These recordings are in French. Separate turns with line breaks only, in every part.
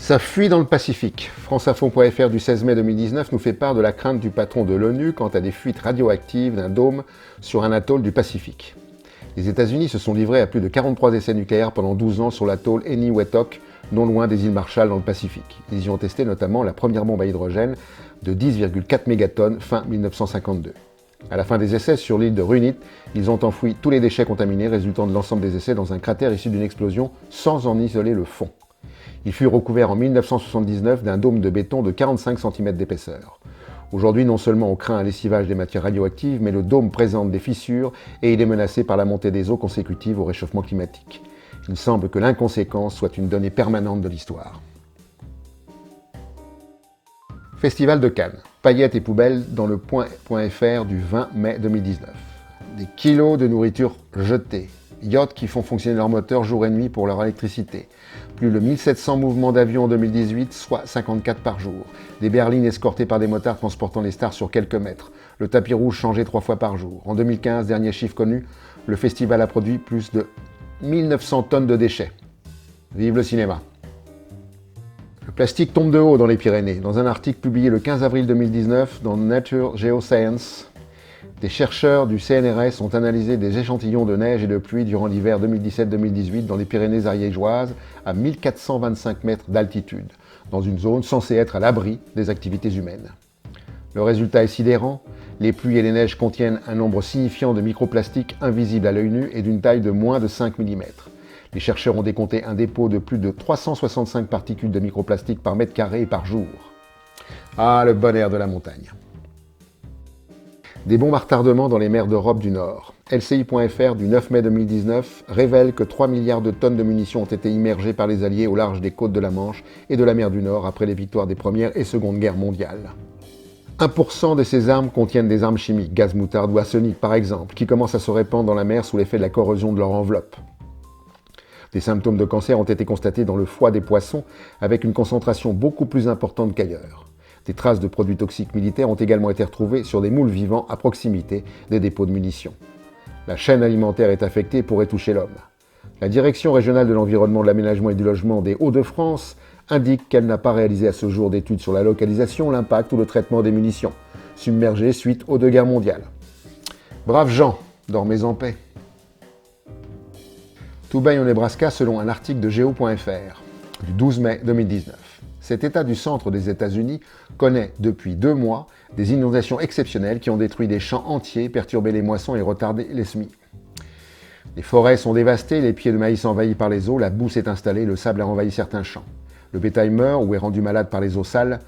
Ça fuit dans le Pacifique. Franceinfo.fr du 16 mai 2019 nous fait part de la crainte du patron de l'ONU quant à des fuites radioactives d'un dôme sur un atoll du Pacifique. Les États-Unis se sont livrés à plus de 43 essais nucléaires pendant 12 ans sur l'atoll Eniwetok, non loin des îles Marshall dans le Pacifique. Ils y ont testé notamment la première bombe à hydrogène de 10,4 mégatonnes fin 1952. À la fin des essais sur l'île de Runit, ils ont enfoui tous les déchets contaminés résultant de l'ensemble des essais dans un cratère issu d'une explosion sans en isoler le fond. Il fut recouvert en 1979 d'un dôme de béton de 45 cm d'épaisseur. Aujourd'hui, non seulement on craint un lessivage des matières radioactives, mais le dôme présente des fissures et il est menacé par la montée des eaux consécutive au réchauffement climatique. Il semble que l'inconséquence soit une donnée permanente de l'histoire. Festival de Cannes. Paillettes et poubelles dans le point.fr du 20 mai 2019. Des kilos de nourriture jetée. Yachts qui font fonctionner leur moteur jour et nuit pour leur électricité. Plus de 1700 mouvements d'avions en 2018, soit 54 par jour. Des berlines escortées par des motards transportant les stars sur quelques mètres. Le tapis rouge changé 3 fois par jour. En 2015, dernier chiffre connu, le festival a produit plus de 1900 tonnes de déchets. Vive le cinéma! Le plastique tombe de haut dans les Pyrénées. Dans un article publié le 15 avril 2019 dans Nature Geoscience, des chercheurs du CNRS ont analysé des échantillons de neige et de pluie durant l'hiver 2017-2018 dans les Pyrénées ariégeoises à 1425 mètres d'altitude, dans une zone censée être à l'abri des activités humaines. Le résultat est sidérant. Les pluies et les neiges contiennent un nombre signifiant de microplastiques invisibles à l'œil nu et d'une taille de moins de 5 mm. Les chercheurs ont décompté un dépôt de plus de 365 particules de microplastiques par mètre carré et par jour. Ah, le bon air de la montagne! Des bombes à retardement dans les mers d'Europe du Nord. LCI.fr du 9 mai 2019 révèle que 3 milliards de tonnes de munitions ont été immergées par les Alliés au large des côtes de la Manche et de la mer du Nord après les victoires des Premières et Secondes Guerres mondiales. 1% de ces armes contiennent des armes chimiques, gaz moutarde ou arsenic par exemple, qui commencent à se répandre dans la mer sous l'effet de la corrosion de leur enveloppe. Des symptômes de cancer ont été constatés dans le foie des poissons avec une concentration beaucoup plus importante qu'ailleurs. Des traces de produits toxiques militaires ont également été retrouvées sur des moules vivants à proximité des dépôts de munitions. La chaîne alimentaire est affectée et pourrait toucher l'homme. La Direction régionale de l'environnement, de l'aménagement et du logement des Hauts-de-France indique qu'elle n'a pas réalisé à ce jour d'études sur la localisation, l'impact ou le traitement des munitions, submergées suite aux 2 guerres mondiales. Braves gens, dormez en paix. Tout baigne au Nebraska selon un article de Geo.fr du 12 mai 2019. Cet État du centre des États-Unis connaît depuis 2 mois des inondations exceptionnelles qui ont détruit des champs entiers, perturbé les moissons et retardé les semis. Les forêts sont dévastées, les pieds de maïs envahis par les eaux, la boue s'est installée, le sable a envahi certains champs. Le bétail meurt ou est rendu malade par les eaux sales.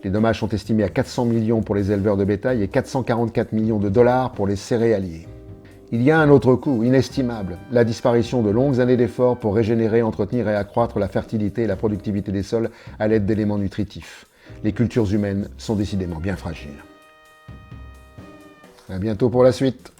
Les dommages sont estimés à 400 millions pour les éleveurs de bétail et 444 millions de dollars pour les céréaliers. Il y a un autre coût inestimable, la disparition de longues années d'efforts pour régénérer, entretenir et accroître la fertilité et la productivité des sols à l'aide d'éléments nutritifs. Les cultures humaines sont décidément bien fragiles. À bientôt pour la suite.